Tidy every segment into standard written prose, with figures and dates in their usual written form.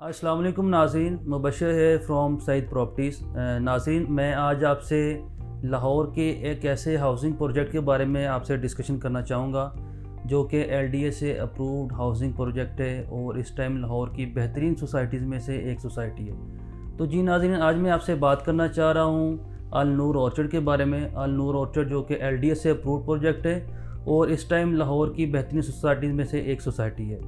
अस्सलाम वालेकुम नाज़रीन, मुबशर है फ्रॉम सईद प्रॉपर्टीज़। नाज़रीन, मैं आज आपसे लाहौर के एक ऐसे हाउसिंग प्रोजेक्ट के बारे में आपसे डिस्कशन करना चाहूँगा जो कि LDA से अप्रूव्ड हाउसिंग प्रोजेक्ट है और इस टाइम लाहौर की बेहतरीन सोसाइटीज़ में से एक सोसाइटी है। तो जी नाज़रीन, आज मैं आपसे बात करना चाह रहा हूँ अल नूर ऑर्चर्ड के बारे में। अल नूर ऑर्चर्ड जो कि LDA से अप्रूव्ड प्रोजेक्ट है और इस टाइम लाहौर की बेहतरीन सोसाइटीज़ में से एक सोसाइटी है।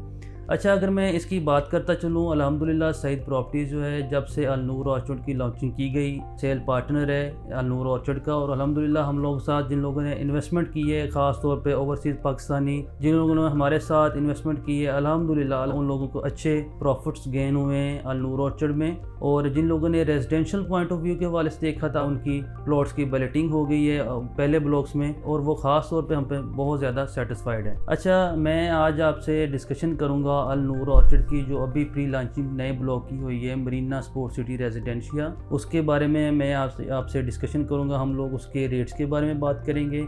अच्छा, अगर मैं इसकी बात करता चलूँ, अल्हम्दुलिल्लाह सईद प्रॉपर्टीज़ जो है जब से अल नूर ऑर्चर्ड की लॉन्चिंग की गई, सेल पार्टनर है अल नूर ऑर्चर्ड का। और अल्हम्दुलिल्लाह हम लोग साथ जिन लोगों ने इन्वेस्टमेंट की है, ख़ास तौर पे ओवरसीज़ पाकिस्तानी जिन लोगों ने हमारे साथ इन्वेस्टमेंट की है, अल्हम्दुलिल्लाह उन लोगों को अच्छे प्रॉफिट्स गेन हुए हैं अल नूर ऑर्चर्ड में। और जिन लोगों ने रेजिडेंशियल पॉइंट ऑफ व्यू के हवाले से देखा था, उनकी प्लॉट्स की बैलेटिंग हो गई है पहले ब्लॉक्स में और वो ख़ास तौर पे हम पे बहुत ज़्यादा सेटिस्फाइड है। अच्छा, मैं आज आपसे डिस्कशन करूँगा अल नूर ऑर्चर्ड की जो अभी प्री लॉन्चिंग नए ब्लॉक की हुई है, मरीना स्पोर्ट सिटी रेजिडेंशिया, उसके बारे में मैं आपसे डिस्कशन करूँगा। हम लोग उसके रेट्स के बारे में बात करेंगे,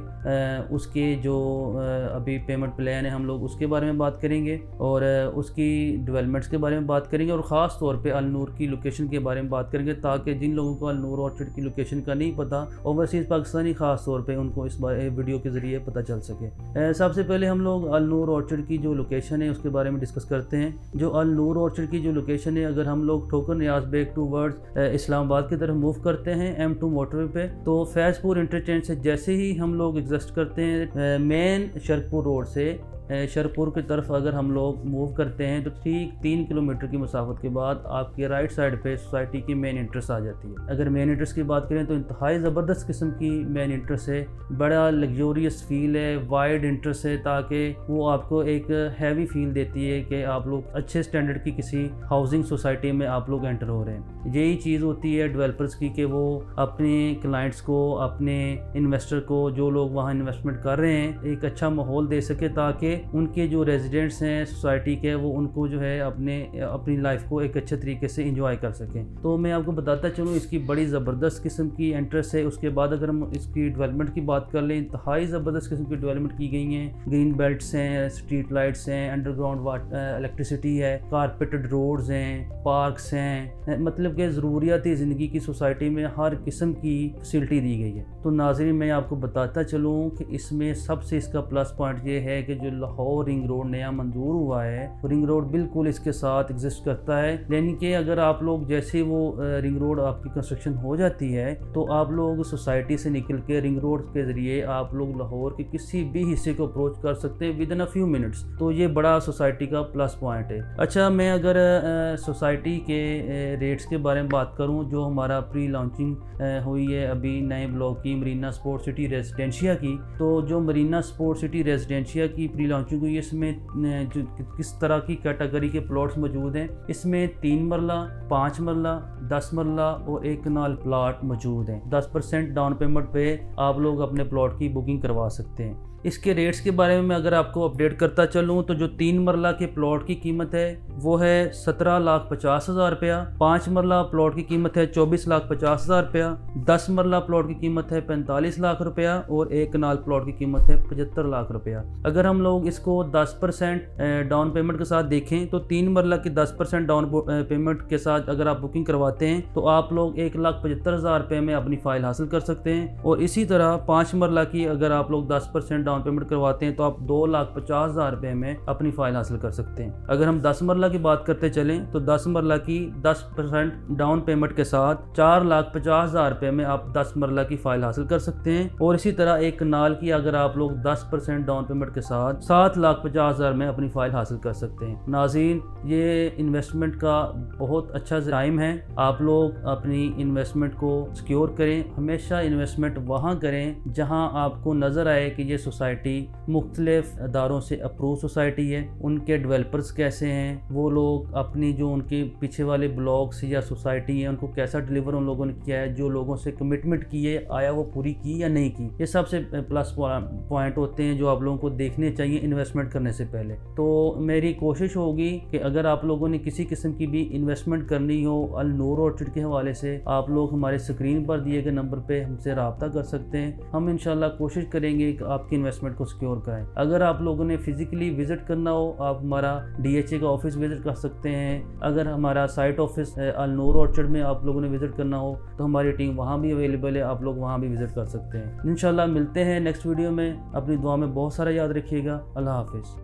उसके जो अभी पेमेंट प्लान है हम लोग उसके बारे में बात करेंगे और उसकी डेवलपमेंट्स के बारे में बात करेंगे और ख़ास तौर पे अल नूर की लोकेशन के बारे में बात करेंगे, ताकि जिन लोगों को अल नूर ऑर्चर्ड की लोकेशन का नहीं पता, ओवरसीज़ पाकिस्तानी ख़ास तौर पे उनको इस वीडियो के ज़रिए पता चल सके। सबसे पहले हम लोग अल नूर ऑर्चर्ड की जो लोकेशन है उसके बारे में डिस्कस करते हैं। जो अल नूर ऑर्चर्ड की जो लोकेशन है, अगर हम लोग ठोकर नियाज़ बेग टूवर्ड्स इस्लामाबाद की तरफ मूव करते हैं M2 मोटरवे पे, तो फैज़पुर इंटरचेंज से जैसे ही हम लोग एग्जिस्ट करते हैं मेन शरकपुर रोड से शरपुर की तरफ अगर हम लोग मूव करते हैं तो ठीक 3 किलोमीटर की मसाफत के बाद आपके राइट साइड पे सोसाइटी की मेन इंट्रेंस आ जाती है। अगर मेन इंट्रेंस की बात करें तो इंतहाई ज़बरदस्त किस्म की मेन इंट्रेंस है, बड़ा लग्जोरियस फील है, वाइड इंट्रेंस है, ताकि वो आपको एक हैवी फील देती है कि आप लोग अच्छे स्टैंडर्ड की किसी हाउसिंग सोसाइटी में आप लोग एंटर हो रहे हैं। यही चीज़ होती है डेवलपर्स की कि वो अपने क्लाइंट्स को, अपने इन्वेस्टर को, जो लोग वहाँ इन्वेस्टमेंट कर रहे हैं, एक अच्छा माहौल दे सके ताकि उनके जो रेजिडेंट्स हैं सोसाइटी के, वो उनको जो है अपनी लाइफ को एक अच्छे तरीके से एंजॉय कर सकें। तो मैं आपको बताता चलूँ, इसकी बड़ी ज़बरदस्त किस्म की इंटरेस्ट है। उसके बाद अगर हम इसकी डेवलपमेंट की बात कर लें, इंतहाई ज़बरदस्त किस्म की डेवलपमेंट की गई हैं। ग्रीन बेल्ट्स हैं, स्ट्रीट लाइट्स हैं, अंडरग्राउंड इलेक्ट्रिसिटी है, कारपेटेड रोड्स हैं, पार्क्स हैं, मतलब कि ज़रूरियाती ज़िंदगी की सोसाइटी में हर किस्म की फैसिलिटी दी गई है। तो नाज़रीन, मैं आपको बताता चलूँ कि इसमें सबसे इसका प्लस पॉइंट ये है कि जो लाहौर रिंग रोड नया मंजूर हुआ है, रिंग रोड बिल्कुल इसके साथ एग्जिस्ट करता है। यानी कि अगर आप लोग जैसे वो रिंग रोड आपकी कंस्ट्रक्शन हो जाती है तो आप लोग सोसाइटी से निकल के रिंग रोड के ज़रिए आप लोग लाहौर के किसी भी हिस्से को अप्रोच कर सकते हैं with in a few minutes. तो ये बड़ा सोसाइटी का प्लस पॉइंट है। अच्छा, मैं अगर सोसाइटी के रेट्स के बारे में बात करूँ, जो हमारा प्री लॉन्चिंग हुई है अभी नए ब्लॉक की, मरीना स्पोर्ट सिटी रेजिडेंशिया की, तो जो मरीना स्पोर्ट सिटी रेजिडेंशिया की प्री लॉन्चिंग हुई है, इसमें जो किस तरह की कैटेगरी के प्लॉट्स मौजूद हैं, इसमें 3 मरला, 5 मरला, 10 मरला और 1 कनाल प्लॉट मौजूद हैं। 10% डाउन पेमेंट पे आप लोग अपने प्लॉट की बुकिंग करवा सकते हैं। इसके रेट्स के बारे में मैं अगर आपको अपडेट करता चलूँ, तो जो 3 मरला के प्लॉट की कीमत है वो है 17,50,000 रुपया, 5 मरला प्लॉट की कीमत है 24,50,000 रुपया, 10 मरला प्लॉट की कीमत है 45 लाख रुपया और 1 कनाल प्लॉट की कीमत है 75 लाख रुपया। अगर हम लोग इसको 10% डाउन पेमेंट के साथ देखें तो 3 मरला की 10% डाउन पेमेंट के साथ अगर आप बुकिंग करवाते हैं तो आप लोग 1,75,000 रुपये में अपनी फ़ाइल हासिल कर सकते हैं। और इसी तरह 5 मरला की अगर आप लोग 10% डाउन पेमेंट करवाते हैं तो आप 2,50,000 रुपये में अपनी फ़ाइल हासिल कर सकते हैं। अगर हम 10 मरला की बात करते चलें तो 10 मरला की 10% डाउन पेमेंट के साथ 4,50,000 रुपये में आप 10 मरला की फ़ाइल हासिल कर सकते हैं। और इसी तरह 1 कनाल की अगर आप लोग 10% डाउन पेमेंट के साथ 7,50,000 में अपनी फ़ाइल हासिल कर सकते हैं। नाज़रीन, ये इन्वेस्टमेंट का बहुत अच्छा टाइम है। आप लोग अपनी इन्वेस्टमेंट को सिक्योर करें। हमेशा इन्वेस्टमेंट वहाँ करें जहाँ आपको नज़र आए कि ये सोसाइटी मुख्तलिफ अदारों से अप्रूव सोसाइटी है, उनके डेवलपर्स कैसे हैं, वो लोग अपनी जो उनके पीछे वाले ब्लॉक्स या सोसाइटी है उनको कैसा डिलीवर उन लोगों ने किया है, जो लोगों से कमिटमेंट की है आया वो पूरी की या नहीं की। ये सबसे प्लस पॉइंट होते हैं जो आप लोगों को देखने चाहिए इन्वेस्टमेंट करने से पहले। तो मेरी कोशिश होगी कि अगर आप लोगों ने किसी किस्म की भी इन्वेस्टमेंट करनी हो अल नूर ऑर्चर्ड के हवाले से, आप लोग हमारे स्क्रीन पर दिए गए नंबर पर हमसे रब्ता कर सकते हैं। हम इंशाल्लाह कोशिश करेंगे कि आपकी انویسٹمنٹ کو سیکیور کریں. اگر آپ لوگوں نے فزیکلی وزٹ کرنا ہو آپ ہمارا DHA کا آفس وزٹ کر سکتے ہیں. اگر ہمارا سائٹ آفس النور آرچرڈ میں آپ لوگوں نے وزٹ کرنا ہو تو ہماری ٹیم وہاں بھی اویلیبل ہے, آپ لوگ وہاں بھی وزٹ کر سکتے ہیں. انشاءاللہ ملتے ہیں نیکسٹ ویڈیو میں. اپنی دعا میں بہت سارا یاد رکھیے گا. اللہ حافظ.